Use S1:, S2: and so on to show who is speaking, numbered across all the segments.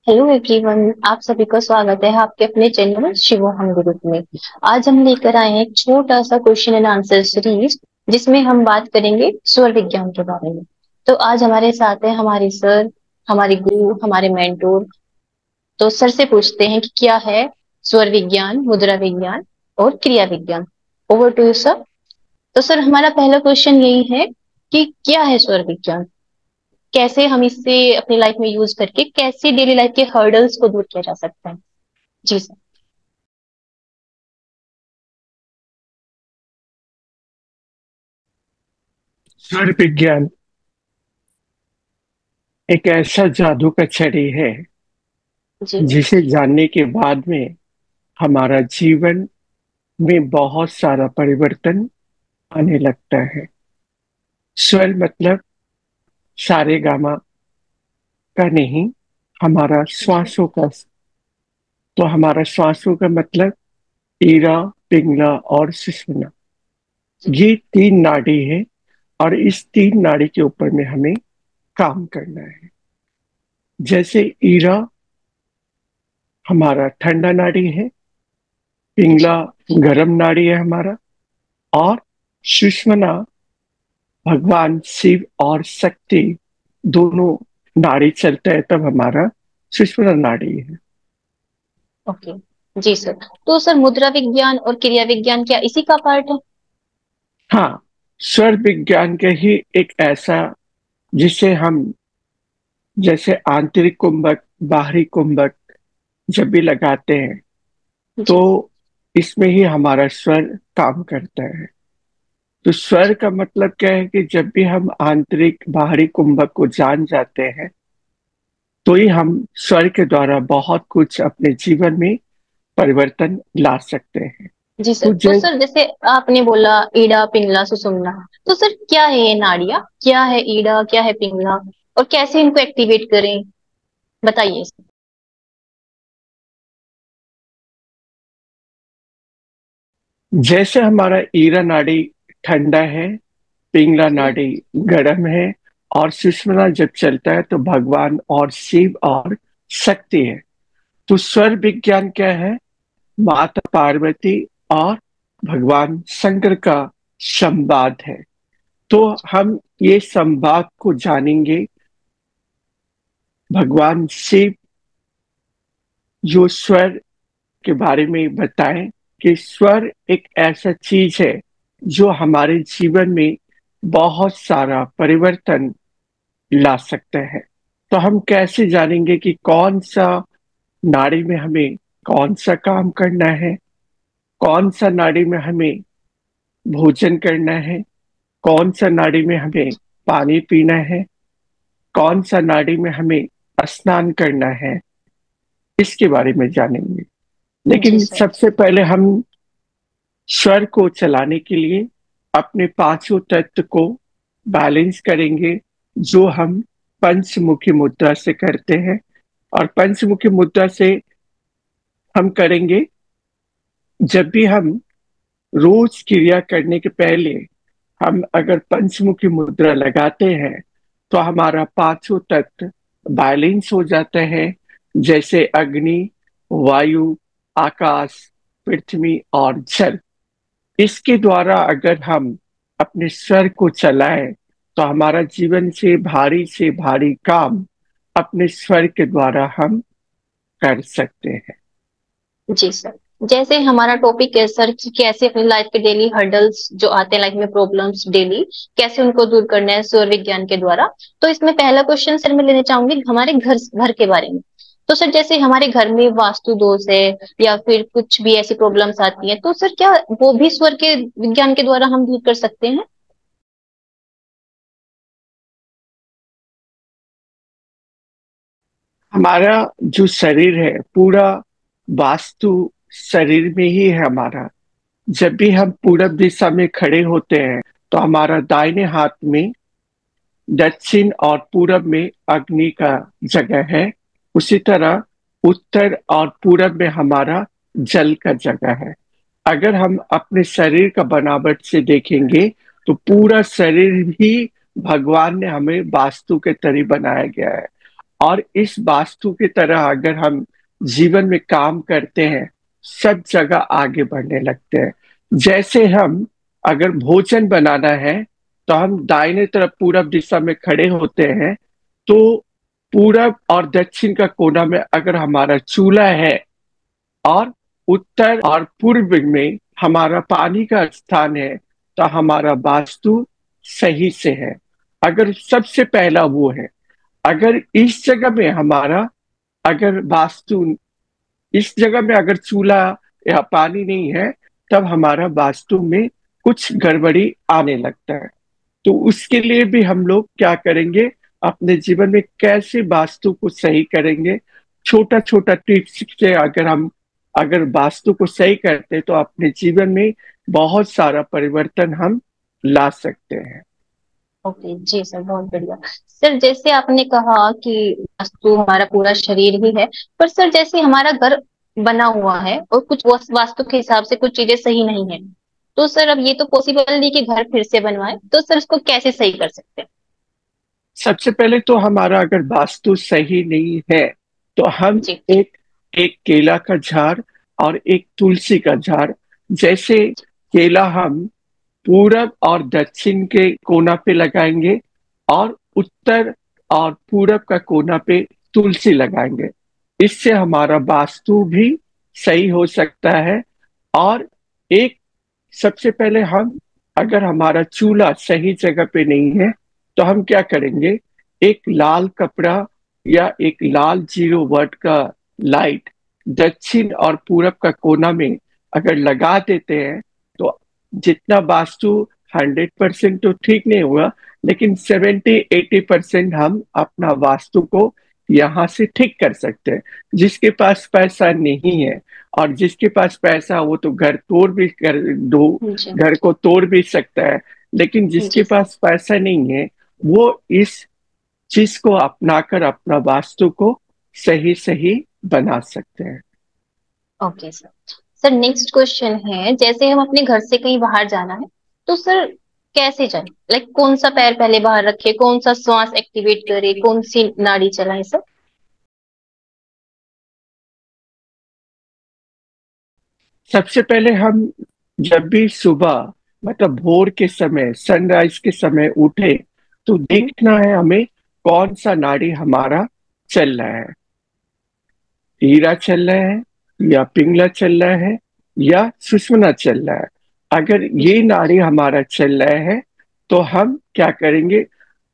S1: Hello everyone, आप सभी का स्वागत है आपके अपने चैनल शिवोहम ग्रुप में। आज हम लेकर आए हैं एक छोटा सा क्वेश्चन एंड आंसर सीरीज, जिसमें हम बात करेंगे स्वर विज्ञान के बारे में। तो आज हमारे साथ है हमारे सर, हमारे गुरु, हमारे मेंटोर। तो सर से पूछते हैं कि क्या है स्वर विज्ञान, मुद्रा विज्ञान और क्रिया विज्ञान। Over to you sir. तो सर, हमारा पहला क्वेश्चन यही है कि क्या है स्वर विज्ञान, कैसे हम इससे अपनी लाइफ में यूज करके कैसे डेली लाइफ के हर्डल्स को दूर किया जा सकता है। जी सर।
S2: स्वर विज्ञान एक ऐसा जादू का छड़ी है
S1: जी।
S2: जिसे जानने के बाद में हमारा जीवन में बहुत सारा परिवर्तन आने लगता है। स्वर मतलब सारे गामा का नहीं, हमारा
S1: जी।
S2: श्वासों का। तो हमारा श्वासों का मतलब ईरा, पिंगला और सुषुम्ना।
S1: जी।
S2: ये तीन नाड़ी है और इस तीन नाड़ी के ऊपर में हमें काम करना है। जैसे ईरा हमारा ठंडा नाड़ी है, पिंगला
S1: जी।
S2: गरम नाड़ी है हमारा, और सुषुम्ना भगवान शिव और शक्ति दोनों नाड़ी चलते हैं तब हमारा सुषुम्ना नाड़ी है।
S1: ओके। जी सर। तो सर, मुद्रा विज्ञान और क्रिया विज्ञान क्या इसी का पार्ट है?
S2: हाँ, स्वर विज्ञान के ही एक ऐसा जिसे हम जैसे आंतरिक कुंभक, बाहरी कुंभक जब भी लगाते हैं तो
S1: जी।
S2: इसमें ही हमारा स्वर काम करता है। तो स्वर
S1: जी।
S2: का मतलब क्या है कि जब भी हम आंतरिक बाहरी कुंभक को जान जाते हैं तो ही हम स्वर के द्वारा बहुत कुछ अपने जीवन में परिवर्तन ला सकते हैं।
S1: जी सर।
S2: तो
S1: तो सर, जैसे आपने बोला ईड़ा, पिंगला, सुषुम्ना, तो सर क्या है ये नाड़ियाँ? क्या है ईड़ा, क्या है पिंगला, और कैसे इनको एक्टिवेट करें, बताइए सर।
S2: जैसे हमारा ईरा नाड़ी ठंडा है, पिंगला
S1: जी।
S2: नाड़ी गर्म है, और सुषुम्ना जब चलता है तो भगवान और शिव और शक्ति है। तो स्वर विज्ञान क्या है? माता पार्वती और भगवान शंकर का संवाद है। तो हम ये संवाद को जानेंगे। भगवान शिव जो स्वर के बारे में बताएं कि स्वर एक ऐसा चीज है जो हमारे जीवन में बहुत सारा परिवर्तन ला सकता है। तो हम कैसे जानेंगे कि कौन सा नाड़ी में हमें कौन सा काम करना है, कौन सा नाड़ी में हमें भोजन करना है, कौन सा नाड़ी में हमें पानी पीना है, कौन सा नाड़ी में हमें स्नान करना है, इसके बारे में जानेंगे।
S1: जी
S2: लेकिन
S1: सर।
S2: सबसे पहले हम स्वर को चलाने के लिए अपने पांचों तत्व को बैलेंस करेंगे, जो हम पंचमुखी मुद्रा से करते हैं। और पंचमुखी मुद्रा से हम करेंगे जब भी हम रोज क्रिया करने के पहले हम अगर पंचमुखी मुद्रा लगाते हैं तो हमारा पांचों तत्व बैलेंस हो जाता है। जैसे अग्नि, वायु, आकाश, पृथ्वी और जल। इसके द्वारा अगर हम अपने स्वर को चलाएं तो हमारा जीवन से भारी काम अपने स्वर के द्वारा हम कर सकते हैं।
S1: जी सर। जैसे हमारा टॉपिक है सर कि कैसे अपनी लाइफ के डेली हर्डल्स जो आते हैं लाइफ में, प्रॉब्लम्स डेली, कैसे उनको दूर करना है स्वर विज्ञान के द्वारा। तो इसमें पहला क्वेश्चन सर मैं लेना चाहूंगी हमारे घर घर के बारे में। तो सर, जैसे हमारे घर में वास्तु दोष है या फिर कुछ भी ऐसी प्रॉब्लम्स आती हैं, तो सर क्या वो भी स्वर के विज्ञान के द्वारा हम दूर कर सकते हैं?
S2: हमारा जो शरीर है पूरा वास्तु शरीर में ही है हमारा। जब भी हम पूरब दिशा में खड़े होते हैं तो हमारा दाहिने हाथ में दक्षिण और पूरब में अग्नि का जगह है। उसी तरह उत्तर और पूरब में हमारा जल का जगह है। अगर हम अपने शरीर का बनावट से देखेंगे तो पूरा शरीर ही भगवान ने हमें वास्तु के तरी बनाया गया है। और इस वास्तु की तरह अगर हम जीवन में काम करते हैं, सब जगह आगे बढ़ने लगते हैं। जैसे हम अगर भोजन बनाना है तो हम दाहिने तरफ पूरब दिशा में खड़े होते हैं, तो पूरब और दक्षिण का कोना में अगर हमारा चूल्हा है और उत्तर और पूर्व में हमारा पानी का स्थान है, तो हमारा वास्तु सही से है। अगर सबसे पहला वो है, अगर इस जगह में हमारा अगर वास्तु इस जगह में अगर चूल्हा या पानी नहीं है, तब हमारा वास्तु में कुछ गड़बड़ी आने लगता है। तो उसके लिए भी हम लोग क्या करेंगे, अपने जीवन में कैसे वास्तु को सही करेंगे, छोटा छोटा टिप्स से अगर वास्तु को सही करते हैं, तो अपने जीवन में बहुत सारा परिवर्तन हम ला सकते हैं।
S1: ओके जी सर, बहुत बढ़िया। सर जैसे आपने कहा कि वास्तु हमारा पूरा शरीर ही है, पर सर जैसे हमारा घर बना हुआ है और कुछ वास्तु के हिसाब से कुछ चीजें सही नहीं है, तो सर अब ये तो पॉसिबल नहीं कि घर फिर से बनवाए, तो सर उसको कैसे सही कर सकते हैं?
S2: सबसे पहले तो हमारा अगर वास्तु सही नहीं है, तो हम
S1: जी।
S2: एक एक केला का झाड़ और एक तुलसी का झाड़, जैसे केला हम पूरब और दक्षिण के कोना पे लगाएंगे और उत्तर और पूरब का कोना पे तुलसी लगाएंगे। इससे हमारा वास्तु भी सही हो सकता है। और एक सबसे पहले हम अगर हमारा चूल्हा सही जगह पे नहीं है, तो हम क्या करेंगे, एक लाल कपड़ा या एक लाल 0 वाट का लाइट दक्षिण और पूरब का कोना में अगर लगा देते हैं, तो जितना वास्तु 100% तो ठीक नहीं हुआ, लेकिन 70-80% हम अपना वास्तु को यहाँ से ठीक कर सकते हैं। जिसके पास पैसा नहीं है, और जिसके पास पैसा वो तो
S1: जी।
S2: घर को तोड़ भी सकता है, लेकिन जिसके
S1: जी सर।
S2: पास पैसा नहीं है, वो इस चीज को अपनाकर अपना वास्तु को सही सही बना सकते हैं।
S1: Okay sir. Sir next question है, जैसे हम अपने घर से कहीं बाहर जाना है, तो सर कैसे जाए? लाइक कौन सा पैर पहले बाहर रखे, कौन सा श्वास एक्टिवेट करे, कौन सी नाड़ी चलाए सर?
S2: सबसे पहले हम जब भी सुबह मतलब भोर के समय सनराइज के समय उठे, तो
S1: हम्म।
S2: देखना है हमें कौन सा नाड़ी हमारा चल रहा है। हीरा चल रहा है, या पिंगला चल रहा है, या सुषुम्ना चल रहा है। अगर ये
S1: जी।
S2: नाड़ी हमारा चल रहा है, तो हम क्या करेंगे,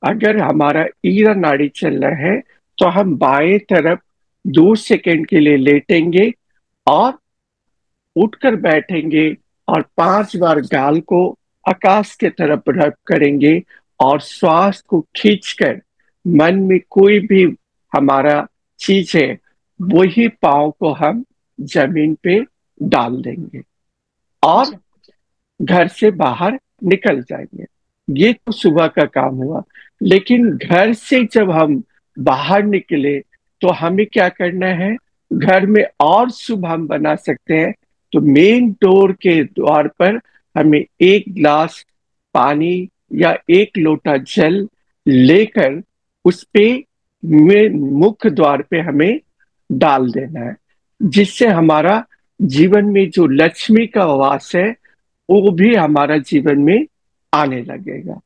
S2: अगर हमारा ईरा नाड़ी चल रहा है, तो हम बाएं तरफ 2 सेकंड के लिए लेटेंगे और उठकर बैठेंगे, और 5 बार गाल को आकाश के तरफ रब करेंगे, और श्वास को खींचकर मन में कोई भी हमारा चीज है, वही पाँव को हम जमीन पे डाल देंगे और
S1: अच्छा।
S2: घर से बाहर निकल जाएंगे। ये तो सुबह का काम हुआ। लेकिन घर से जब हम बाहर निकले, तो हमें क्या करना है, घर में और शुभ हम बना सकते हैं। तो मेन डोर के द्वार पर हमें 1 गिलास पानी या 1 लोटा जल लेकर उस पे मुख्य द्वार पे हमें डाल देना है, जिससे हमारा जीवन में जो लक्ष्मी का वास है, वो भी हमारा जीवन में आने लगेगा।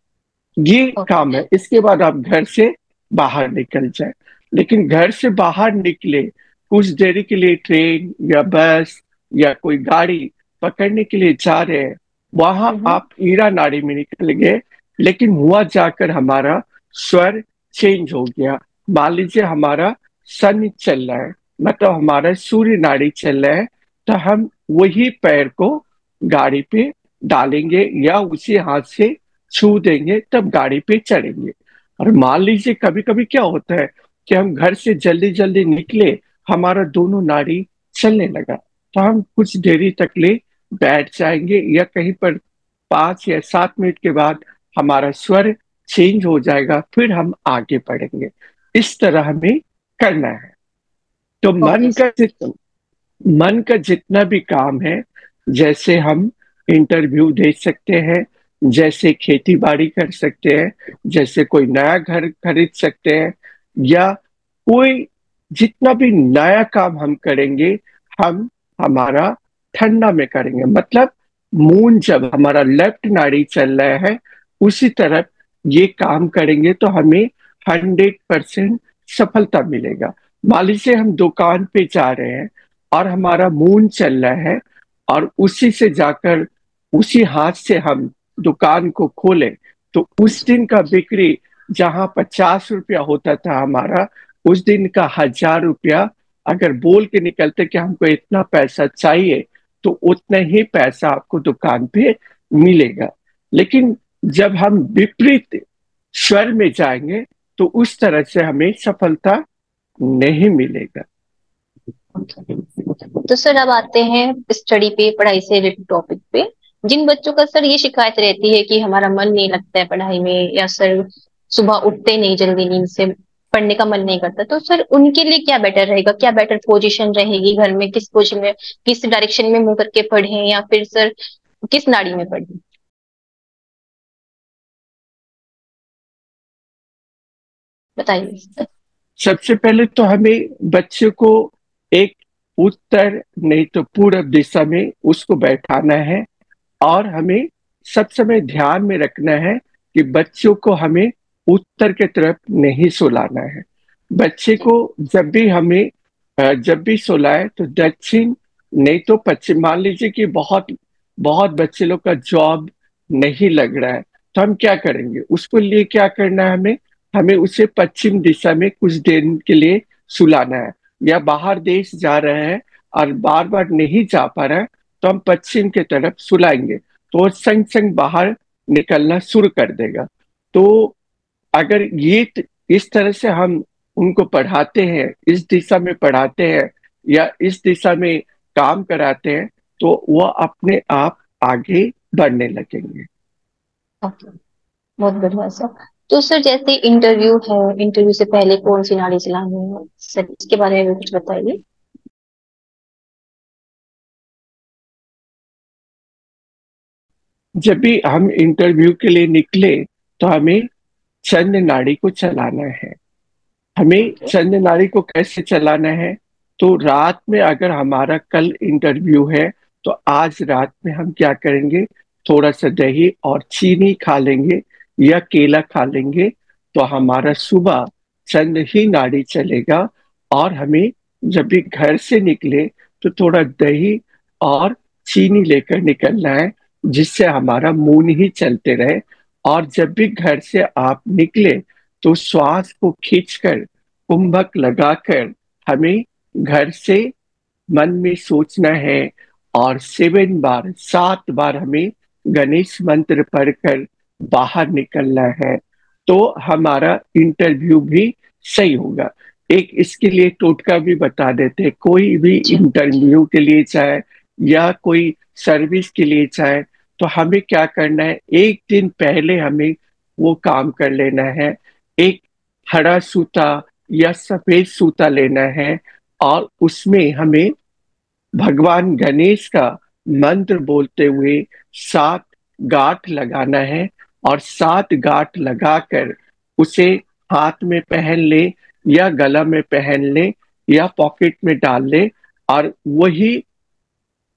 S2: ये
S1: ओके।
S2: काम है। इसके बाद आप घर से बाहर निकल जाए। लेकिन घर से बाहर निकले, कुछ देरी के लिए ट्रेन या बस या कोई गाड़ी पकड़ने के लिए जा रहे हैं, वहां
S1: हम्म।
S2: आप ईरा नाड़ी में निकल गए, लेकिन हुआ जाकर हमारा स्वर चेंज हो गया। मान लीजिए हमारा सन चल रहा है, मतलब हमारा सूर्य नाड़ी चल रहा है, तो हम वही पैर को गाड़ी पे डालेंगे या उसी हाथ से छू देंगे, तब गाड़ी पे चढ़ेंगे। और मान लीजिए कभी कभी क्या होता है कि हम घर से जल्दी जल्दी निकले, हमारा दोनों नाड़ी चलने लगा, तो हम कुछ देरी तक ले बैठ जाएंगे, या कहीं पर 5 या 7 मिनट के बाद हमारा स्वर चेंज हो जाएगा, फिर हम आगे बढ़ेंगे। इस तरह हमें करना है। तो
S1: ओके सर।
S2: मन का जितना भी काम है, जैसे हम इंटरव्यू दे सकते हैं, जैसे खेती बाड़ी कर सकते हैं, जैसे कोई नया घर खरीद सकते हैं, या कोई जितना भी नया काम हम करेंगे, हम हमारा ठंडा में करेंगे। मतलब मून जब हमारा लेफ्ट नाड़ी चल रहा है उसी तरफ ये काम करेंगे तो हमें 100% सफलता मिलेगा। मान लीजिए हम दुकान पे जा रहे हैं और हमारा मून चल रहा है और उसी से जाकर उसी हाथ से हम दुकान को खोलें, तो उस दिन का बिक्री जहां 50 रुपया होता था हमारा, उस दिन का 1000 रुपया। अगर बोल के निकलते कि हमको इतना पैसा चाहिए तो उतना ही पैसा आपको दुकान पे मिलेगा। लेकिन जब हम विपरीत स्वर में जाएंगे तो उस तरह से हमें सफलता नहीं मिलेगा।
S1: तो सर अब आते हैं स्टडी पे, पढ़ाई से रिलेटेड टॉपिक पे। जिन बच्चों का सर ये शिकायत रहती है कि हमारा मन नहीं लगता है पढ़ाई में, या सर सुबह उठते नहीं जल्दी नींद से, पढ़ने का मन नहीं करता, तो सर उनके लिए क्या बेटर रहेगा, क्या बेटर पोजीशन रहेगी घर में, किस पोजीशन में, किस डायरेक्शन में मुंह करके पढ़ें, या फिर सर किस नाड़ी में पढ़ें? बताइए।
S2: सबसे पहले तो हमें बच्चे को एक उत्तर नहीं तो पूरब दिशा में उसको बैठाना है, और हमें सब समय ध्यान में रखना है कि बच्चों को हमें उत्तर के तरफ नहीं सुलाना है। बच्चे को जब भी सुलाए तो दक्षिण नहीं तो पश्चिम। मान लीजिए कि बहुत बहुत बच्चे लोग का जॉब नहीं लग रहा है, तो हम क्या करेंगे, उसको लिए क्या करना है, हमें हमें उसे पश्चिम दिशा में कुछ देर के लिए सुलाना है। या बाहर देश जा रहे हैं और बार बार नहीं जा पा रहा है तो हम पश्चिम की तरफ सुलाएंगे, तो वो संग संग बाहर निकलना शुरू कर देगा। तो अगर इस तरह से हम उनको पढ़ाते हैं, इस दिशा में पढ़ाते हैं या इस दिशा में काम कराते हैं, तो वह अपने आप आगे बढ़ने लगेंगे।
S1: ओके, बहुत बढ़िया सर। तो सर जैसे इंटरव्यू है, इंटरव्यू से पहले कौन सी नाड़ी चलानी है सर, इसके बारे में भी कुछ बताइए।
S2: जब भी हम इंटरव्यू के लिए निकले तो हमें चंद्र नाड़ी को चलाना है। हमें
S1: ओके।
S2: चंद्र नाड़ी को कैसे चलाना है, तो रात में अगर हमारा कल इंटरव्यू है तो आज रात में हम क्या करेंगे, थोड़ा सा दही और चीनी खा लेंगे या केला खा लेंगे, तो हमारा सुबह चंद्र ही नाड़ी चलेगा। और हमें जब भी घर से निकले तो थोड़ा दही और चीनी लेकर निकलना है, जिससे हमारा मून ही चलते रहे। और जब भी घर से आप निकले तो श्वास को खींचकर कुंभक लगाकर हमें घर से मन में सोचना है, और 7 बार 7 बार हमें गणेश मंत्र पढ़कर बाहर निकलना है, तो हमारा इंटरव्यू भी सही होगा। एक इसके लिए टोटका भी बता देते, कोई भी
S1: जी।
S2: इंटरव्यू के लिए चाहे या कोई सर्विस के लिए चाहे, तो हमें क्या करना है, एक दिन पहले हमें वो काम कर लेना है। एक हरा सूता या सफेद सूता लेना है और उसमें हमें भगवान गणेश का मंत्र बोलते हुए 7 गांठ लगाना है, और 7 गांठ लगाकर उसे हाथ में पहन ले या गला में पहन ले या पॉकेट में डाल ले। और वही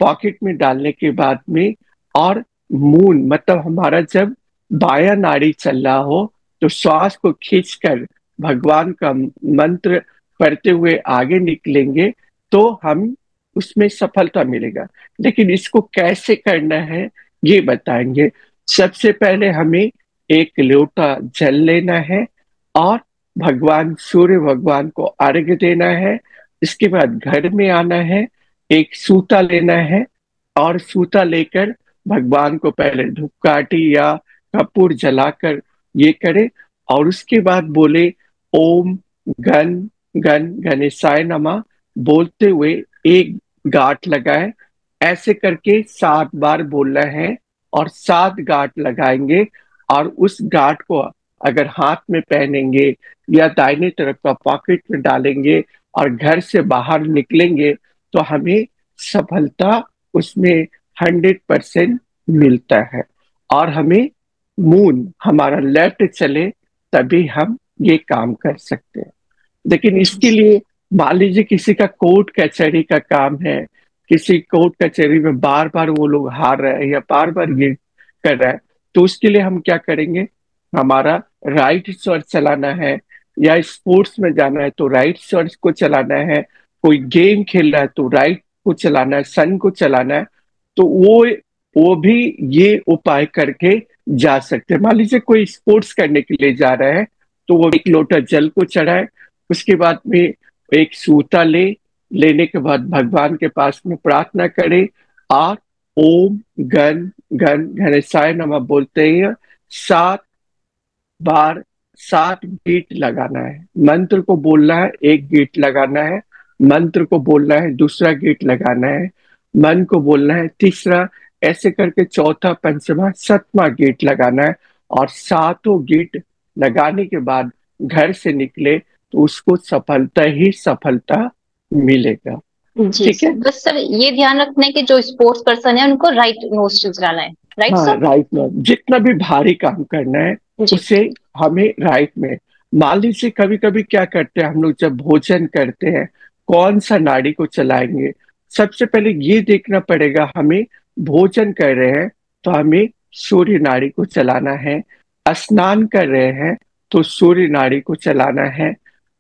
S2: पॉकेट में डालने के बाद में, और मून मतलब हमारा जब बायां नाड़ी चल रहा हो तो श्वास को खींचकर भगवान का मंत्र पढ़ते हुए आगे निकलेंगे, तो हम उसमें सफलता मिलेगा। लेकिन इसको कैसे करना है ये बताएंगे। सबसे पहले हमें एक लोटा जल लेना है और भगवान सूर्य भगवान को अर्घ्य देना है। इसके बाद घर में आना है, एक सूता लेना है और सूता लेकर भगवान को पहले धूपकाठी या कपूर जलाकर ये करे, और उसके बाद बोले ओम गण गण गणेशाय नमः बोलते हुए एक गांठ लगाए। ऐसे करके 7 बार बोलना है और 7 गांठ लगाएंगे, और उस गांठ को अगर हाथ में पहनेंगे या दाहिने तरफ का पॉकेट में डालेंगे और घर से बाहर निकलेंगे, तो हमें सफलता उसमें 100% मिलता है। और हमें मून हमारा लेफ्ट चले तभी हम ये काम कर सकते हैं। लेकिन
S1: जी
S2: इसके लिए मान लीजिए किसी का कोर्ट कचहरी का काम है, किसी कोर्ट कचहरी में बार बार वो लोग हार रहे हैं या बार बार ये कर रहा है, तो उसके लिए हम क्या करेंगे, हमारा राइट स्वर चलाना है। या स्पोर्ट्स में जाना है तो राइट स्वर को चलाना है, कोई गेम खेल रहा है तो राइट को चलाना है, सन को चलाना है। तो वो भी ये उपाय करके जा सकते हैं। मान लीजिए कोई स्पोर्ट्स करने के लिए जा रहा है, तो वो एक लोटा जल को चढ़ाए, उसके बाद में एक सूता लेने के बाद भगवान के पास में प्रार्थना करे, और ओम गण गण गणेशाय नमः बोलते ही 7 बार 7 गीट लगाना है। मंत्र को बोलना है, एक गीट लगाना है, मंत्र को बोलना है, दूसरा गीट लगाना है, मन को बोलना है, तीसरा, ऐसे करके चौथा, पंचमा, सतवां गीट लगाना है। और सातों गीट लगाने के बाद घर से निकले तो उसको सफलता ही सफलता मिलेगा।
S1: जी
S2: ठीक
S1: सर,
S2: है।
S1: बस सर ये ध्यान रखना है कि जो स्पोर्ट्स पर्सन है उनको राइट नोज चलाना है, राइट
S2: हाँ,
S1: सर?
S2: राइट में जितना भी भारी काम करना है
S1: जी
S2: उसे हमें राइट में। मान लीजिए कभी कभी क्या करते हैं हम लोग, जब भोजन करते हैं कौन सा नाड़ी को चलाएंगे। सबसे पहले ये देखना पड़ेगा हमें, भोजन कर रहे हैं तो हमें सूर्य नाड़ी को चलाना है, स्नान कर रहे हैं तो सूर्य नाड़ी को चलाना है,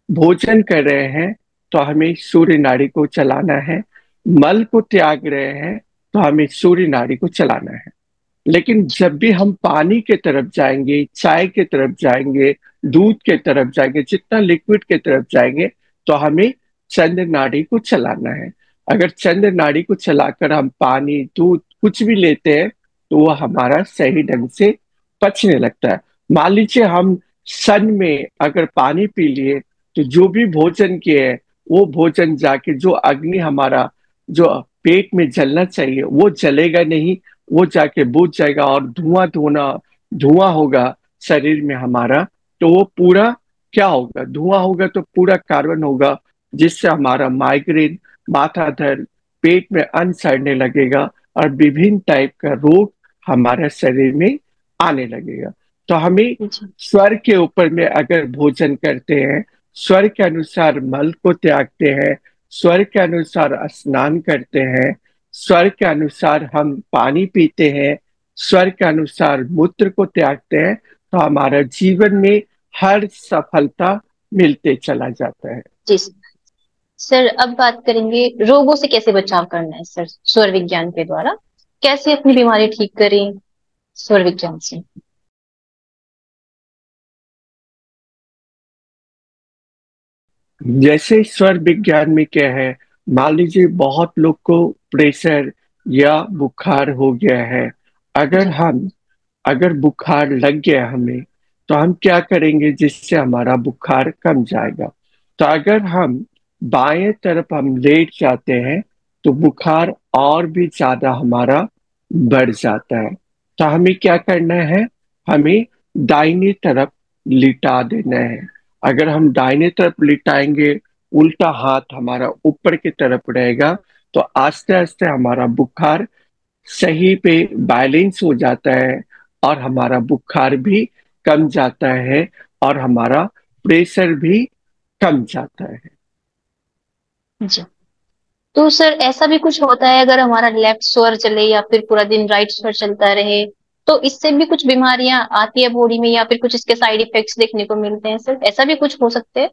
S2: भोजन कर रहे हैं तो हमें सूर्य नाड़ी को चलाना है, मल को त्याग रहे हैं तो हमें सूर्य नाड़ी को चलाना है। लेकिन जब भी हम पानी के तरफ जाएंगे, चाय के तरफ जाएंगे, दूध के तरफ जाएंगे, जितना लिक्विड के तरफ जाएंगे, तो हमें चंद्र नाड़ी को चलाना है। अगर चंद्र नाड़ी को चलाकर हम पानी दूध कुछ भी लेते हैं तो वो हमारा सही ढंग से पचने लगता है। मान लीजिए हम सन में अगर पानी पी लिए तो जो भी भोजन किए है वो भोजन जाके जो अग्नि हमारा जो पेट में जलना चाहिए वो जलेगा नहीं, वो जाके बुझ जाएगा और धुआं होगा शरीर में हमारा। तो वो पूरा क्या होगा, धुआं होगा तो पूरा कार्बन होगा, जिससे हमारा माइग्रेन, माथा दर्द, पेट में अन्न सड़ने लगेगा और विभिन्न टाइप का रोग हमारे शरीर में आने लगेगा। तो हमें
S1: जी
S2: स्वर के ऊपर में अगर भोजन करते हैं, स्वर के अनुसार मल को त्यागते हैं, स्वर के अनुसार स्नान करते हैं, स्वर के अनुसार हम पानी पीते हैं, स्वर के अनुसार मूत्र को त्यागते हैं, तो हमारा जीवन में हर सफलता मिलते चला जाता है।
S1: जी सर, अब बात करेंगे रोगों से कैसे बचाव करना है सर, स्वर विज्ञान के द्वारा कैसे अपनी बीमारी ठीक करें स्वर विज्ञान से।
S2: जैसे स्वर विज्ञान में क्या है, मान लीजिए बहुत लोग को प्रेशर या बुखार हो गया है। अगर
S1: जी
S2: हम अगर बुखार लग गया हमें, तो हम क्या करेंगे जिससे हमारा बुखार कम जाएगा। तो अगर हम बाएं तरफ हम लेट जाते हैं तो बुखार और भी ज्यादा हमारा बढ़ जाता है। तो हमें क्या करना है, हमें दाहिनी तरफ लिटा देना है। अगर हम दाहिने तरफ लिटाएंगे, उल्टा हाथ हमारा ऊपर की तरफ रहेगा, तो आस्ते आस्ते हमारा बुखार सही पे बैलेंस हो जाता है और हमारा बुखार भी कम जाता है और हमारा प्रेशर भी कम जाता है।
S1: जी। तो सर ऐसा भी कुछ होता है अगर हमारा लेफ्ट स्वर चले या फिर पूरा दिन राइट स्वर चलता रहे, तो इससे भी कुछ बीमारियां आती है बॉडी में या फिर कुछ इसके साइड इफेक्ट्स देखने को मिलते हैं सर, ऐसा भी कुछ हो सकते हैं?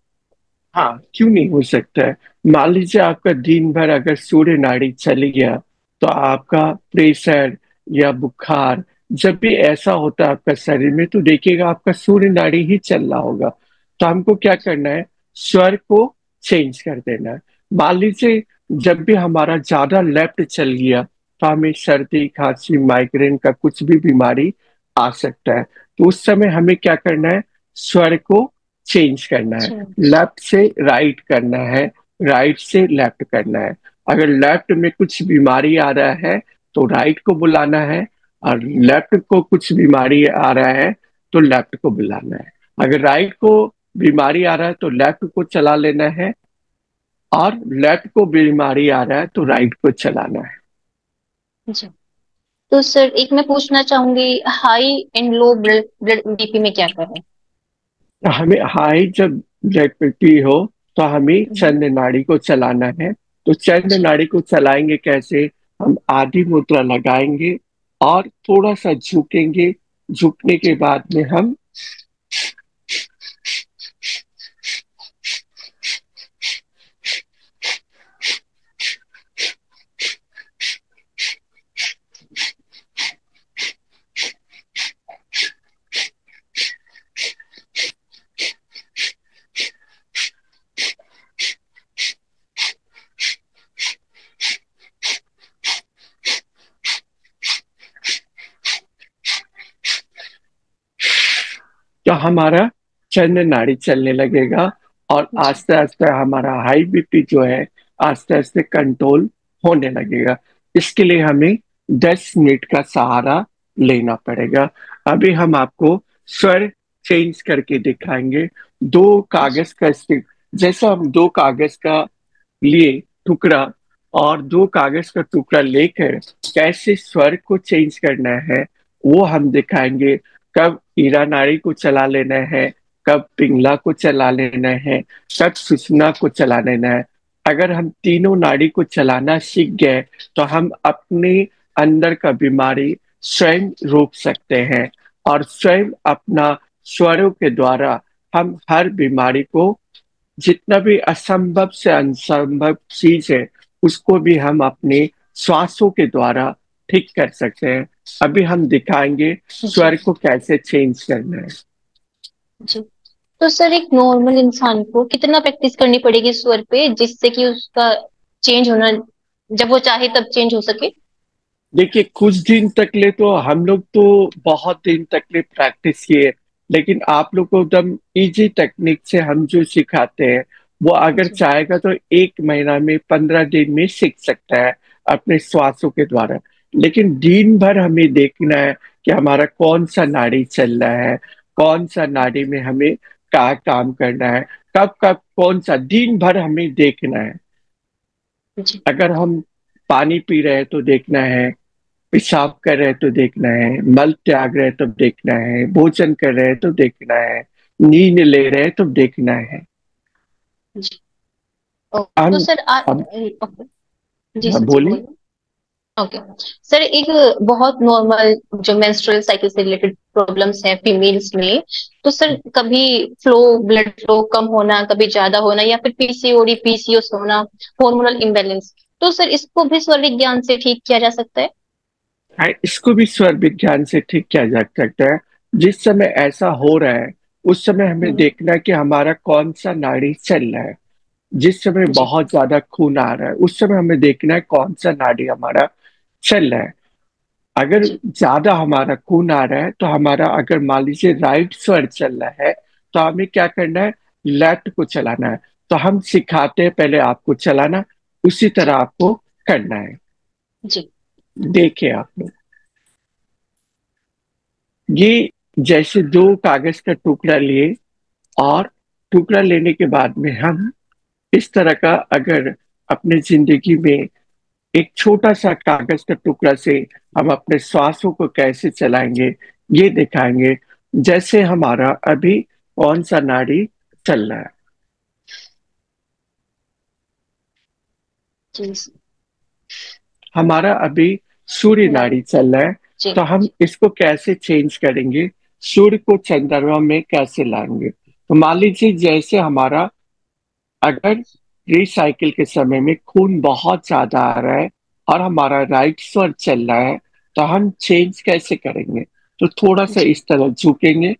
S2: हाँ, क्यों नहीं हो सकता है। मान लीजिए आपका दिन भर अगर सूर्य नाड़ी चली गया तो आपका प्रेशर या बुखार जब भी ऐसा होता है आपका शरीर में, तो देखिएगा आपका सूर्य नाड़ी ही चल रहा होगा। तो हमको क्या करना है, स्वर को चेंज कर देना है। मान लीजिए जब भी हमारा ज्यादा लेफ्ट चल गया तो हमें सर्दी खांसी माइग्रेन का कुछ भी बीमारी आ सकता है। तो उस समय हमें क्या करना है, स्वर को चेंज करना है,
S1: अच्छा।
S2: लेफ्ट से राइट करना है, राइट से लेफ्ट करना है। अगर लेफ्ट में कुछ बीमारी आ रहा है तो राइट को बुलाना है, और लेफ्ट को कुछ बीमारी आ रहा है तो लेफ्ट को बुलाना है। अगर राइट को बीमारी आ रहा है तो लेफ्ट को चला लेना है, और लेफ्ट को बीमारी आ रहा है तो राइट को चलाना है।
S1: जी। तो सर एक मैं पूछना चाहूंगी, high and low blood blood BP में क्या करें?
S2: हमें हाई जब ब्लड पी हो तो हमें चंद्र नाड़ी को चलाना है। तो चंद्र
S1: जी।
S2: नाड़ी को चलाएंगे कैसे? हम आदि मुद्रा लगाएंगे और थोड़ा सा झुकेंगे। झुकने के बाद में हम तो हमारा चंद्र नाड़ी चलने लगेगा और
S1: जी।
S2: आस्ते आस्ते हमारा हाई बीपी जो है आस्ते आस्ते कंट्रोल होने लगेगा। इसके लिए हमें 10 मिनट का सहारा लेना पड़ेगा। अभी हम आपको स्वर चेंज करके दिखाएंगे। दो
S1: जी।
S2: कागज का स्टिक, जैसा हम दो कागज का लिए टुकड़ा और दो कागज का टुकड़ा लेकर कैसे स्वर को चेंज करना है वो हम दिखाएंगे। कब ईरा नाड़ी को चला लेना है, कब पिंगला को चला लेना है, कब सुषुम्ना को चला लेना है। अगर हम तीनों नाड़ी को चलाना सीख गए तो हम अपने अंदर का बीमारी स्वयं रोक सकते हैं और स्वयं अपना स्वरों के द्वारा हम हर बीमारी को, जितना भी असंभव से असंभव चीज है उसको भी हम अपने श्वासों के द्वारा ठीक कर सकते हैं। अभी हम दिखाएंगे
S1: जी।
S2: स्वर को कैसे चेंज करना है।
S1: जी। तो सर एक नॉर्मल इंसान को कितना प्रैक्टिस करनी पड़ेगी स्वर पे, जिससे कि उसका चेंज होना, जब वो चाहे तब चेंज हो सके?
S2: देखिए, कुछ दिन तक ले तो हम लोग तो बहुत दिन तक ले प्रैक्टिस किए, लेकिन आप लोग को एकदम इजी टेक्निक से हम जो सिखाते हैं वो अगर
S1: जी।
S2: चाहेगा तो 1 महीना में 15 दिन में सीख सकता है अपने श्वासों के द्वारा। लेकिन दिन भर हमें देखना है कि हमारा कौन सा नाड़ी चल रहा है, कौन सा नाड़ी में हमें क्या काम करना है, कब कब कौन सा, दिन भर हमें देखना है।
S1: जी।
S2: अगर हम पानी पी रहे हैं तो देखना है, पेशाब कर रहे हैं तो देखना है, मल त्याग रहे हैं तो देखना है, भोजन कर रहे हैं तो देखना है, नींद ले रहे हैं तो देखना है।
S1: जी। तो
S2: हम
S1: सर
S2: हम
S1: ओके। जी सर जी
S2: बोली।
S1: बोलिए। ओके। सर एक बहुत नॉर्मल जो मेंस्ट्रुअल साइकिल से रिलेटेड प्रॉब्लम्स हैं फीमेल्स में, तो सर कभी फ्लो, ब्लड फ्लो कम होना, कभी ज्यादा होना, या फिर पीसीओडी पीसीओएस होना, हार्मोनल इम्बैलेंस, तो सर इसको भी स्वर विज्ञान से ठीक किया जा सकता है?
S2: हाँ, इसको भी स्वर विज्ञान से ठीक किया जा सकता है। जिस समय ऐसा हो रहा है उस समय हमें
S1: हम्म।
S2: देखना है कि हमारा कौन सा नाड़ी चल रहा है। जिस समय
S1: जी।
S2: बहुत ज्यादा खून आ रहा है उस समय हमें देखना है कौन सा नाड़ी हमारा चल रहा है। अगर
S1: जी।
S2: ज्यादा हमारा खून आ रहा है तो हमारा, अगर मान लीजिए राइट स्वर चल रहा है तो हमें क्या करना है, लेफ्ट को चलाना है। तो हम सिखाते हैं पहले आपको चलाना, उसी तरह
S1: जी।
S2: आपको करना है।
S1: जी।
S2: देखिए आप लोग, ये जैसे दो कागज का टुकड़ा लिए और टुकड़ा लेने के बाद में हम इस तरह का, अगर अपने जिंदगी में एक छोटा सा कागज का टुकड़ा से हम अपने श्वासों को कैसे चलाएंगे ये दिखाएंगे। जैसे हमारा अभी कौन सा नाड़ी चल रहा है।
S1: जी।
S2: हमारा अभी सूर्य नाड़ी चल रहा है।
S1: जी।
S2: तो हम इसको कैसे चेंज करेंगे, सूर्य को चंद्रमा में कैसे लाएंगे? तो मान लीजिए जैसे हमारा, अगर रिसाइकिल के समय में खून बहुत ज्यादा आ रहा है और हमारा राइट स्वर चल रहा है तो हम चेंज कैसे करेंगे? तो थोड़ा सा
S1: जी।
S2: इस तरह झुकेंगे।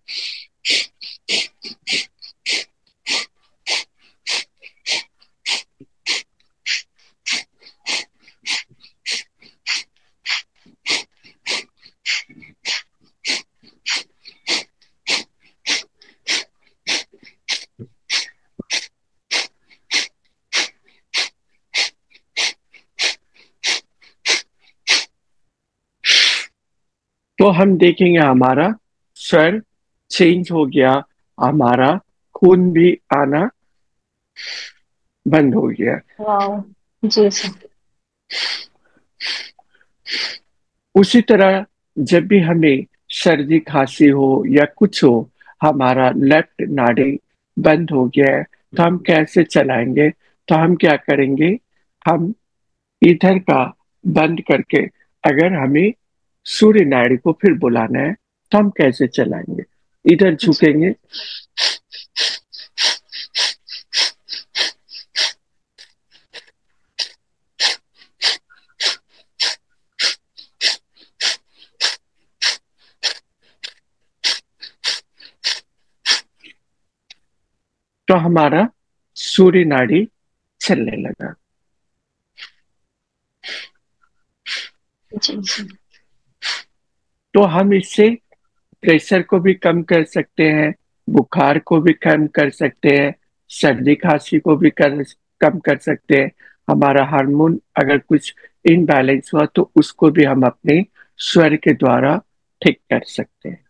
S2: तो हम देखेंगे हमारा स्वर चेंज हो गया, हमारा खून भी आना बंद हो गया।
S1: वाह। जी सर।
S2: उसी तरह जब भी हमें सर्दी खांसी हो या कुछ हो, हमारा लेफ्ट नाड़ी बंद हो गया है, तो हम कैसे चलाएंगे? तो हम क्या करेंगे, हम इधर का बंद करके, अगर हमें सूर्य नाड़ी को फिर बुलाना है तो हम कैसे चलाएंगे? इधर
S1: जी
S2: झुकेंगे, तो हमारा सूर्य नाड़ी चलने लगा।
S1: जी जी
S2: तो हम इससे प्रेशर को भी कम कर सकते हैं, बुखार को भी कम कर सकते हैं, सर्दी खांसी को भी कम कर सकते हैं। हमारा हार्मोन अगर कुछ इनबैलेंस हुआ तो उसको भी हम अपने स्वर के द्वारा ठीक कर सकते हैं।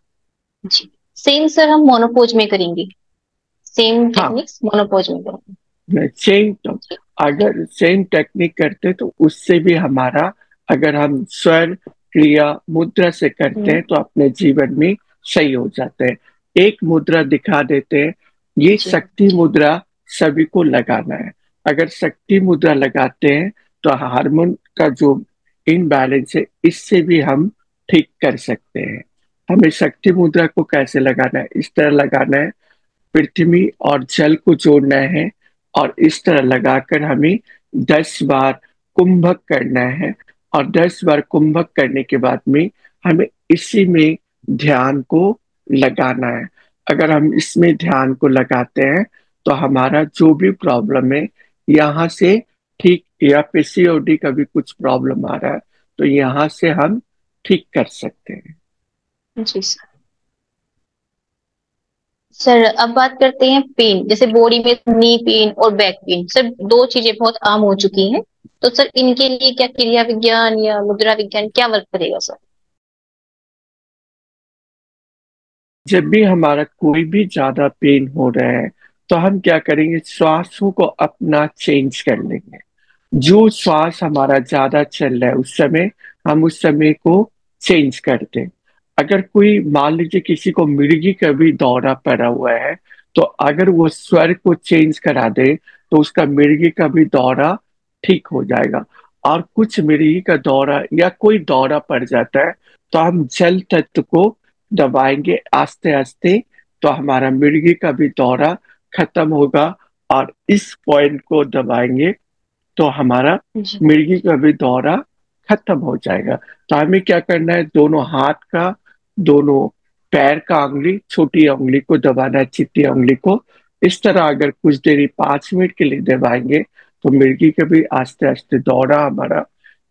S1: जी। सेम सर हम मोनोपोज में करेंगे, सेम
S2: हाँ,
S1: टेक्निक्स मोनोपोज में करेंगे।
S2: सेम तो,
S1: जी
S2: अगर सेम टेक्निक करते तो उससे भी हमारा, अगर हम स्वर क्रिया मुद्रा से करते हैं तो अपने जीवन में सही हो जाते हैं। एक मुद्रा दिखा देते हैं, ये
S1: जी
S2: शक्ति मुद्रा सभी को लगाना है। अगर शक्ति मुद्रा लगाते हैं तो हार्मोन का जो इनबैलेंस है इससे भी हम ठीक कर सकते हैं। हमें शक्ति मुद्रा को कैसे लगाना है? इस तरह लगाना है, पृथ्वी और जल को जोड़ना है और इस तरह लगाकर हमें 10 बार कुंभक करना है। और 10 बार कुंभक करने के बाद में हमें इसी में ध्यान को लगाना है। अगर हम इसमें ध्यान को लगाते हैं तो हमारा जो भी प्रॉब्लम है यहाँ से ठीक, या पीसीओडी का भी कुछ प्रॉब्लम आ रहा है तो यहाँ से हम ठीक कर सकते हैं।
S1: जी सर। सर अब बात करते हैं पेन, जैसे बॉडी में नी पेन और बैक पेन, सर दो चीजें बहुत आम हो चुकी हैं। तो सर इनके लिए क्या क्रिया विज्ञान या मुद्रा विज्ञान क्या वर्क करेगा सर?
S2: जब भी हमारा कोई भी ज्यादा पेन हो रहा है तो हम क्या करेंगे, श्वासों को अपना चेंज कर लेंगे। जो श्वास हमारा ज्यादा चल रहा है उस समय हम उस समय को चेंज कर दें। अगर कोई, मान लीजिए किसी को मिर्गी का भी दौरा पड़ा हुआ है, तो अगर वो स्वर को चेंज करा दे तो उसका मिर्गी का भी दौरा ठीक हो जाएगा। और कुछ मिर्गी का दौरा या कोई दौरा पड़ जाता है तो हम जल तत्व को दबाएंगे आस्ते आस्ते, तो हमारा मिर्गी का भी दौरा खत्म होगा। और इस पॉइंट को दबाएंगे तो हमारा
S1: जी
S2: मिर्गी का भी दौरा खत्म हो जाएगा। तो हमें क्या करना है, दोनों हाथ का, दोनों पैर का अंगुली, छोटी अंगुली को दबाना है, चिट्ठी अंगुली को। इस तरह अगर कुछ देरी 5 मिनट के लिए दबाएंगे तो मिर्गी का भी आस्ते आस्ते दौरा हमारा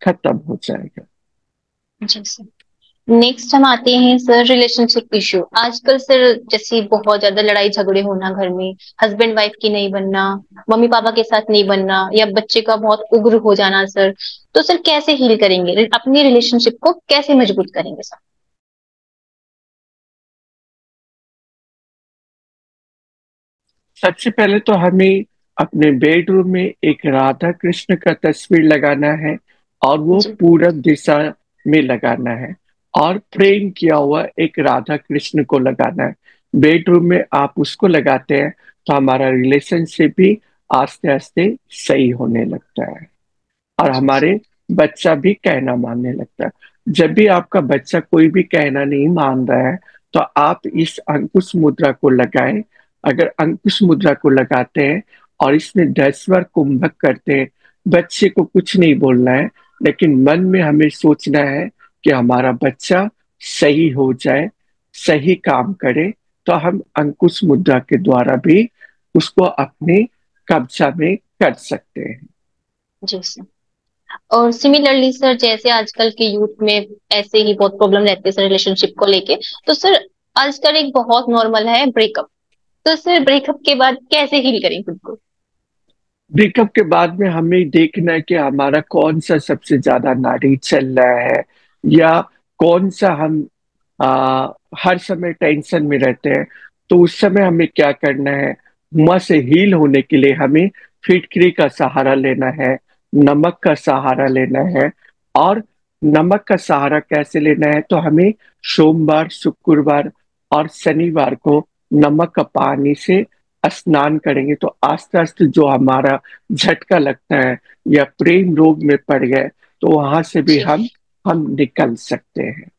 S2: खत्म हो जाएगा।
S1: जी सर। नेक्स्ट हम आते हैं सर रिलेशनशिप इश्यू। आजकल सर जैसे बहुत ज्यादा लड़ाई झगड़े होना घर में, हस्बैंड वाइफ की नहीं बनना, मम्मी पापा के साथ नहीं बनना, या बच्चे का बहुत उग्र हो जाना सर। तो सर कैसे हील करेंगे अपनी रिलेशनशिप को, कैसे मजबूत करेंगे सर?
S2: सबसे पहले तो हमें अपने बेडरूम में एक राधा कृष्ण का तस्वीर लगाना है और वो
S1: जी
S2: पूरब दिशा में लगाना है। और फ्रेम किया हुआ एक राधा कृष्ण को लगाना है। बेडरूम में आप उसको लगाते हैं तो हमारा रिलेशनशिप भी आस्ते आस्ते सही होने लगता है और
S1: जी
S2: हमारे बच्चा भी कहना मानने लगता है। जब भी आपका बच्चा कोई भी कहना नहीं मान रहा है तो आप इस अंकुश मुद्रा को लगाएं। अगर अंकुश मुद्रा को लगाते हैं और इसमें 10 बार कुंभक करते हैं, बच्चे को कुछ नहीं बोलना है, लेकिन मन में हमें सोचना है कि हमारा बच्चा सही हो जाए, सही काम करे। तो हम अंकुश मुद्रा के द्वारा भी उसको अपने कब्जा में कर सकते हैं।
S1: जी सर। और सिमिलरली सर जैसे आजकल के यूथ में ऐसे ही बहुत प्रॉब्लम रहती है सर रिलेशनशिप को लेके। तो सर आजकल एक बहुत नॉर्मल है ब्रेकअप। तो सर ब्रेकअप के बाद कैसे हील करें खुद को?
S2: ब्रेकअप के बाद में हमें देखना है कि हमारा कौन सा सबसे ज्यादा नाड़ी चल रहा है, या कौन सा हम हर समय टेंशन में रहते हैं। तो उस समय हमें क्या करना है, वहां से हील होने के लिए हमें फिटकरी का सहारा लेना है, नमक का सहारा लेना है। और नमक का सहारा कैसे लेना है, तो हमें सोमवार, शुक्रवार और शनिवार को नमक का पानी से स्नान करेंगे तो आस्ते आस्ते जो हमारा झटका लगता है या प्रेम रोग में पड़ गए तो वहां से भी
S1: जी
S2: हम निकल सकते हैं।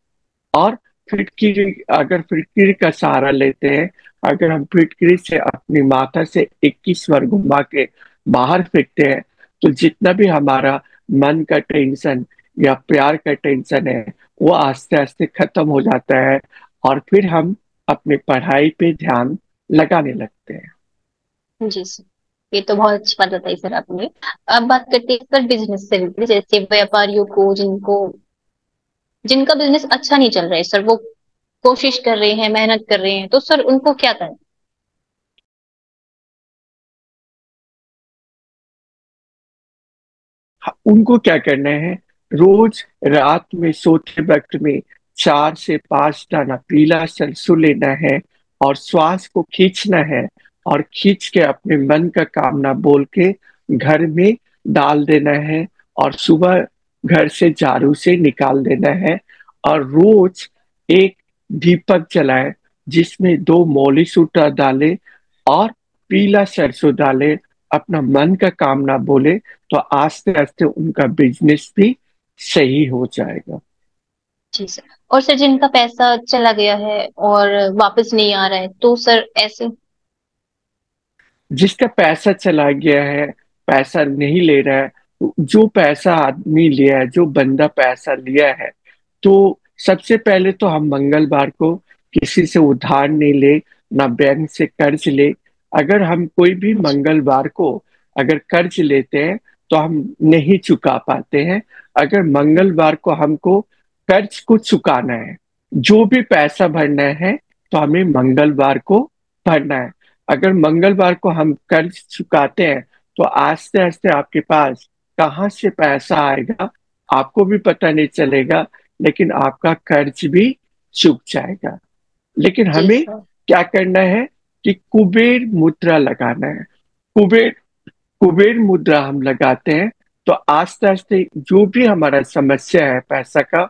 S2: और फिटकिरी, अगर फिटकिरी का सहारा लेते हैं, अगर हम फिटकिरी से अपनी माथा से 21 बार घुमा के बाहर फेंकते हैं तो जितना भी हमारा मन का टेंशन या प्यार का टेंशन है वो आस्ते आस्ते खत्म हो जाता है और फिर हम अपनी पढ़ाई पे ध्यान लगाने लगते हैं।
S1: जी सर, ये तो बहुत अच्छी बात बताई सर आपने। अब बात करते हैं सर बिजनेस से related, जैसे व्यापारियों को जिनको जिनका बिजनेस अच्छा नहीं चल रहा है सर, वो कोशिश कर रहे हैं, मेहनत कर रहे हैं, तो सर उनको क्या करें?
S2: उनको क्या करना है, रोज रात में सोते वक्त में 4 से 5 दाना पीला सरसों लेना है और श्वास को खींचना है और खींच के अपने मन का कामना बोल के घर में डाल देना है और सुबह घर से झाड़ू से निकाल देना है। और रोज एक दीपक जलाए जिसमें 2 मौली सूत्र डाले और पीला सरसों डाले, अपना मन का कामना बोले तो आस्ते आस्ते उनका बिजनेस भी सही हो जाएगा।
S1: जी सर। और सर जिनका पैसा चला गया है और वापस नहीं आ रहा है, तो सर ऐसे?
S2: जिसका पैसा चला गया है, पैसा नहीं ले रहा है, जो पैसा आदमी लिया है, जो बंदा पैसा लिया है, तो सबसे पहले तो हम मंगलवार को किसी से उधार नहीं ले, ना बैंक से कर्ज ले। अगर हम कोई भी
S1: जी
S2: मंगलवार को अगर कर्ज लेते हैं तो हम नहीं चुका पाते हैं। अगर मंगलवार को हमको कर्ज को चुकाना है, जो भी पैसा भरना है तो हमें मंगलवार को भरना है। अगर मंगलवार को हम कर्ज चुकाते हैं तो आस्ते आस्ते आपके पास कहाँ से पैसा आएगा आपको भी पता नहीं चलेगा, लेकिन आपका कर्ज भी चुक जाएगा। लेकिन
S1: जी
S2: हमें
S1: सर।
S2: क्या करना है कि कुबेर मुद्रा लगाना है। कुबेर कुबेर मुद्रा हम लगाते हैं तो आस्ते आस्ते जो भी हमारा समस्या है पैसा का,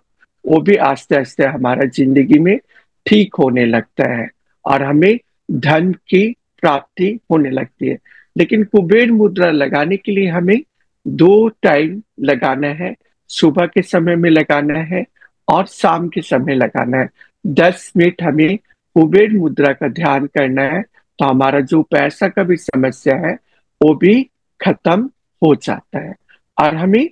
S2: वो भी आस्ते आस्ते हमारा जिंदगी में ठीक होने लगता है और हमें धन की प्राप्ति होने लगती है। लेकिन कुबेर मुद्रा लगाने के लिए हमें 2 टाइम लगाना है, सुबह के समय में लगाना है और शाम के समय लगाना है। 10 मिनट हमें कुबेर मुद्रा का ध्यान करना है तो हमारा जो पैसा का भी समस्या है वो भी खत्म हो जाता है। और हमें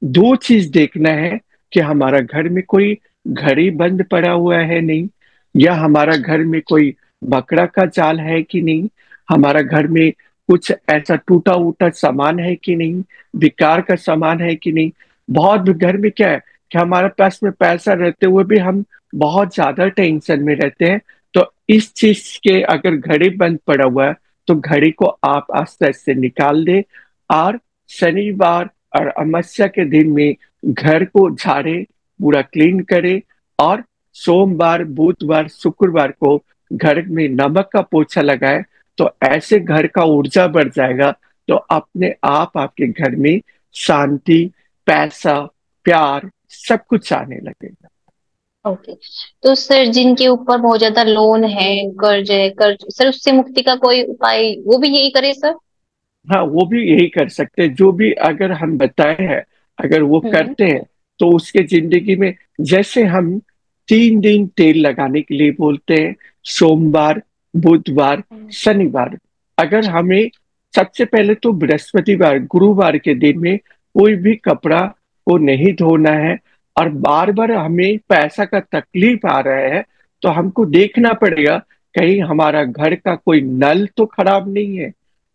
S2: 2 चीज देखना है कि हमारा घर में कोई घड़ी बंद पड़ा हुआ है नहीं, या हमारा घर में कोई बकरा का जाल है कि नहीं, हमारा घर में कुछ ऐसा टूटा उटा सामान है कि नहीं, बेकार का सामान है कि नहीं। बहुत घर में क्या है कि हमारे पास में पैसा रहते हुए भी हम बहुत ज्यादा टेंशन में रहते हैं। तो इस चीज के अगर घड़ी बंद पड़ा हुआ है तो घड़ी को आप आस्ते आस्ते निकाल दे और शनिवार और अमावस्या के दिन में घर को झाड़े, पूरा क्लीन करे और सोमवार बुधवार शुक्रवार को घर में नमक का पोछा लगाए तो ऐसे घर का ऊर्जा बढ़ जाएगा। तो अपने आप आपके घर में शांति, पैसा, प्यार सब कुछ आने लगेगा।
S1: ओके। तो सर जिनके ऊपर बहुत ज्यादा लोन है, कर्ज सर, उससे मुक्ति का कोई उपाय वो भी यही करे सर?
S2: हाँ, वो भी यही कर सकते हैं, जो भी अगर हम बताए हैं अगर वो
S1: हम्म।
S2: करते हैं तो उसके जिंदगी में, जैसे हम 3 दिन तेल लगाने के लिए बोलते हैं, सोमवार बुधवार शनिवार। अगर हमें सबसे पहले तो बृहस्पतिवार गुरुवार के दिन में कोई भी कपड़ा को नहीं धोना है और बार बार हमें पैसा का तकलीफ आ रहा है तो हमको देखना पड़ेगा कहीं हमारा घर का कोई नल तो खराब नहीं है,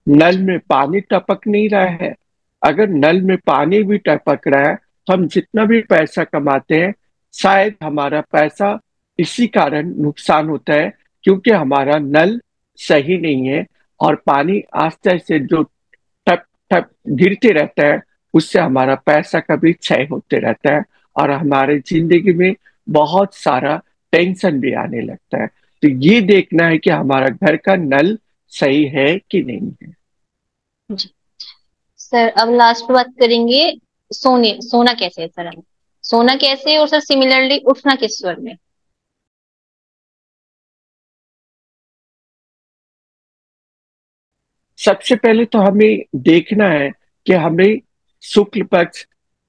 S2: नल में पानी टपक नहीं रहा है। अगर नल में पानी भी टपक रहा है तो हम जितना भी पैसा कमाते हैं शायद हमारा पैसा इसी कारण नुकसान होता है क्योंकि हमारा नल सही नहीं है और पानी आस्ते आस्ते जो टप टप गिरते रहता है उससे हमारा पैसा का भी क्षय होते रहता है और हमारे जिंदगी में बहुत सारा टेंशन भी आने लगता है। तो ये देखना है कि हमारा घर का नल सही है कि नहीं है।
S1: जी सर, अब लास्ट में बात करेंगे सोना कैसे है सर, हमें सोना कैसे है, और सर सिमिलरली उठना किस स्वर में?
S2: सबसे पहले तो हमें देखना है कि हमें शुक्ल पक्ष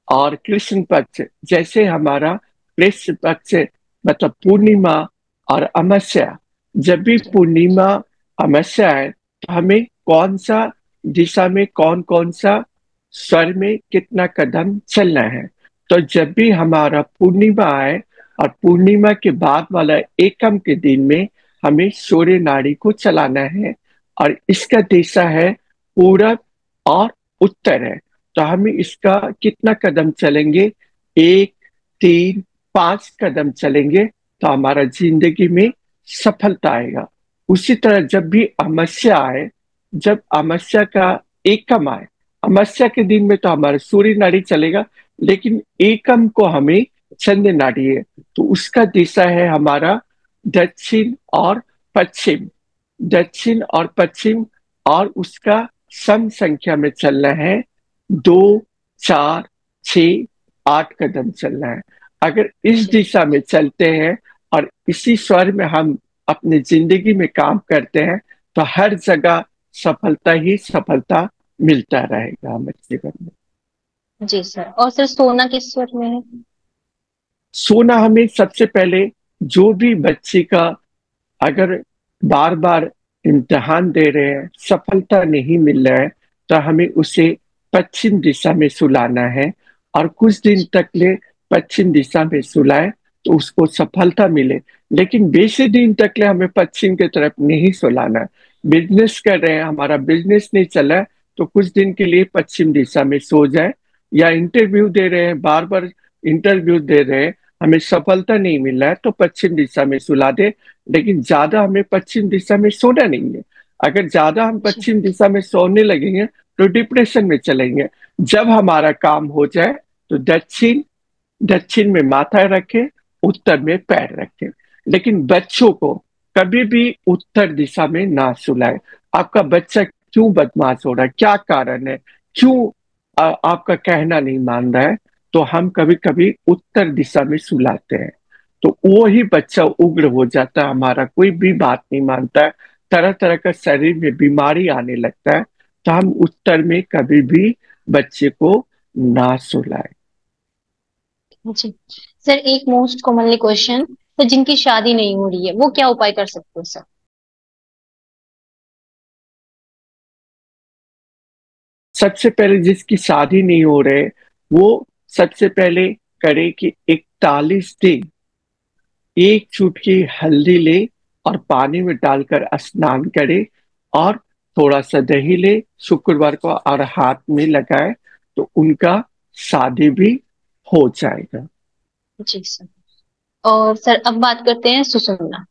S2: और कृष्ण पक्ष, जैसे हमारा कृष्ण पक्ष मतलब पूर्णिमा और अमावस्या, जब भी पूर्णिमा अमावस्या है तो हमें कौन सा दिशा में कौन कौन सा स्वर में कितना कदम चलना है। तो जब भी हमारा पूर्णिमा आए और पूर्णिमा के बाद वाला एकम के दिन में हमें सूर्य नाड़ी को चलाना है, और इसका दिशा है पूरब और उत्तर है। तो हम इसका कितना कदम चलेंगे, 1, 3, 5 कदम चलेंगे तो हमारा जिंदगी में सफलता आएगा। उसी तरह जब भी अमावस्या आए, जब अमावस्या का एकम आए, अमावस्या के दिन में तो हमारा सूर्य नाड़ी चलेगा, लेकिन एकम को हमें चंद्र नाड़ी है, तो उसका दिशा है हमारा दक्षिण और पश्चिम, दक्षिण और पश्चिम, और उसका सम संख्या में चलना है, 2, 4, 6, 8 कदम चलना है। अगर इस
S1: जी
S2: दिशा में चलते हैं और इसी स्वर में हम अपनी जिंदगी में काम करते हैं तो हर जगह सफलता ही सफलता मिलता रहेगा हमारे जीवन में।
S1: जी सर। और सर सोना किस स्वर में है?
S2: सोना हमें सबसे पहले, जो भी बच्चे का अगर बार बार इम्तिहान दे रहे हैं, सफलता नहीं मिल रहा है, तो हमें उसे पश्चिम दिशा में सुलाना है, और कुछ दिन तक ले पश्चिम दिशा में सुलाए तो उसको सफलता मिले। लेकिन बेसी दिन तक ले हमें पश्चिम की तरफ नहीं सुलाना है। बिजनेस कर रहे हैं, हमारा बिजनेस नहीं चला है, तो कुछ दिन के लिए पश्चिम दिशा में सो जाए। या इंटरव्यू दे रहे हैं, बार बार इंटरव्यू दे रहे हैं, हमें सफलता नहीं मिल रहा है, तो पश्चिम दिशा में सुला दे। लेकिन ज्यादा हमें पश्चिम दिशा में सोना नहीं है। अगर ज्यादा हम
S1: जी
S2: पश्चिम दिशा में सोने लगेंगे तो डिप्रेशन में चलेंगे। जब हमारा काम हो जाए तो दक्षिण, दक्षिण में माथा रखें, उत्तर में पैर रखें। लेकिन बच्चों को कभी भी उत्तर दिशा में ना सुलाए। आपका बच्चा क्यों बदमाश हो रहा है, क्या कारण है, क्यों आपका कहना नहीं मान रहा है, तो हम कभी कभी उत्तर दिशा में सुलाते हैं, तो वो ही बच्चा उग्र हो जाता है, हमारा कोई भी बात नहीं मानता है, तरह तरह का शरीर में बीमारी आने लगता है। तो हम उत्तर में कभी भी बच्चे को ना सुलाए।
S1: जी सर, एक मोस्ट कॉमनली क्वेश्चन, तो जिनकी शादी नहीं हो रही है वो क्या उपाय कर सकते हैं सर?
S2: सबसे पहले जिसकी शादी नहीं हो रहे, वो सबसे पहले करे कि 41 दिन एक चुटकी हल्दी ले और पानी में डालकर स्नान करे, और थोड़ा सा दही ले, शुक्रवार को और हाथ में लगाए, तो उनका शादी भी हो जाएगा।
S1: जी सर। और सर अब बात करते हैं सुषुम्ना।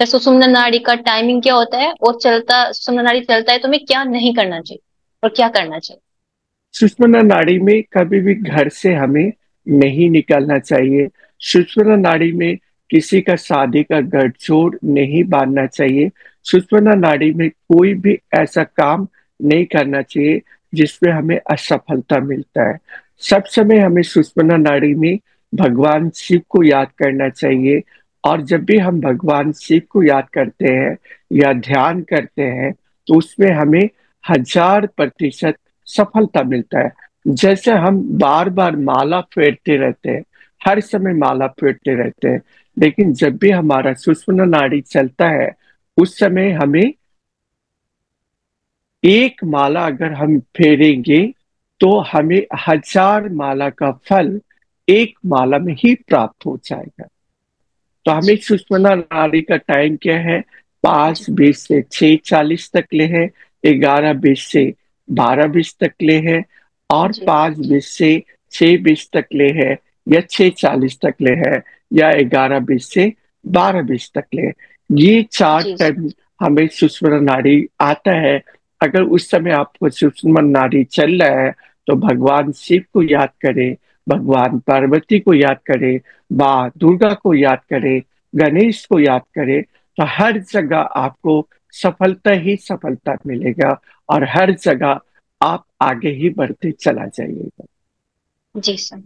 S1: सर सुषुम्ना नाड़ी का टाइमिंग क्या होता है, और सुषुम्ना नाड़ी चलता है तो हमें क्या नहीं करना चाहिए और क्या करना चाहिए?
S2: सुषुम्ना नाड़ी में कभी भी घर से हमें नहीं निकलना चाहिए। सुषुम्ना नाड़ी में किसी का शादी का गठजोड़ नहीं बांधना चाहिए। सुषुम्ना नाड़ी में कोई भी ऐसा काम नहीं करना चाहिए जिसमें हमें असफलता मिलता है। सब समय हमें सुषुम्ना नाड़ी में भगवान शिव को याद करना चाहिए, और जब भी हम भगवान शिव को याद करते हैं या ध्यान करते हैं तो उसमें हमें 1000% सफलता मिलता है। जैसे हम बार बार माला फेरते रहते हैं, हर समय माला फेरते रहते हैं, लेकिन जब भी हमारा सुषुम्ना नाड़ी चलता है उस समय हमें एक माला अगर हम फेरेंगे तो हमें 1000 माला का फल एक माला में ही प्राप्त हो जाएगा। तो हमें
S1: जी
S2: सुषुम्ना नाड़ी का टाइम क्या है, पांच
S1: जी
S2: बीस से 6:40 तक ले है, 11:20 से 12:20 तक ले है, और
S1: जी
S2: 5:20 से 6:20 तक ले है, या 6:40 तक ले है, या 11:20 से 12:20 तक ले है। ये चार
S1: जी
S2: टाइम हमें सुषुम्ना नाड़ी आता है। अगर उस समय आपको सुषुम्ना नाड़ी चल रहा है तो भगवान शिव को याद करें, भगवान पार्वती को याद करें, माँ दुर्गा को याद करें, गणेश को याद करें, तो हर जगह आपको सफलता ही सफलता मिलेगा, और हर जगह आप आगे ही बढ़ते चला जाइएगा।
S1: जी सर।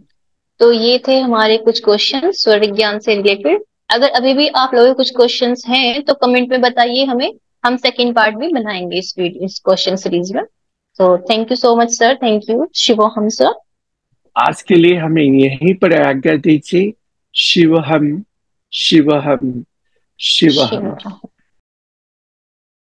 S1: तो ये थे हमारे कुछ क्वेश्चन स्वर विज्ञान से रिलेटेड। अगर अभी भी आप लोगों के कुछ क्वेश्चंस हैं तो कमेंट में बताइए हमें, हम सेकेंड पार्ट भी बनाएंगे इस क्वेश्चन सीरीज में। तो thank you so much sir, thank you Shivoham sir.
S2: आज के लिए हमें यहीं पर आज्ञा दीजिए। शिवहम शिवहम शिवहम।
S1: शिवोहम।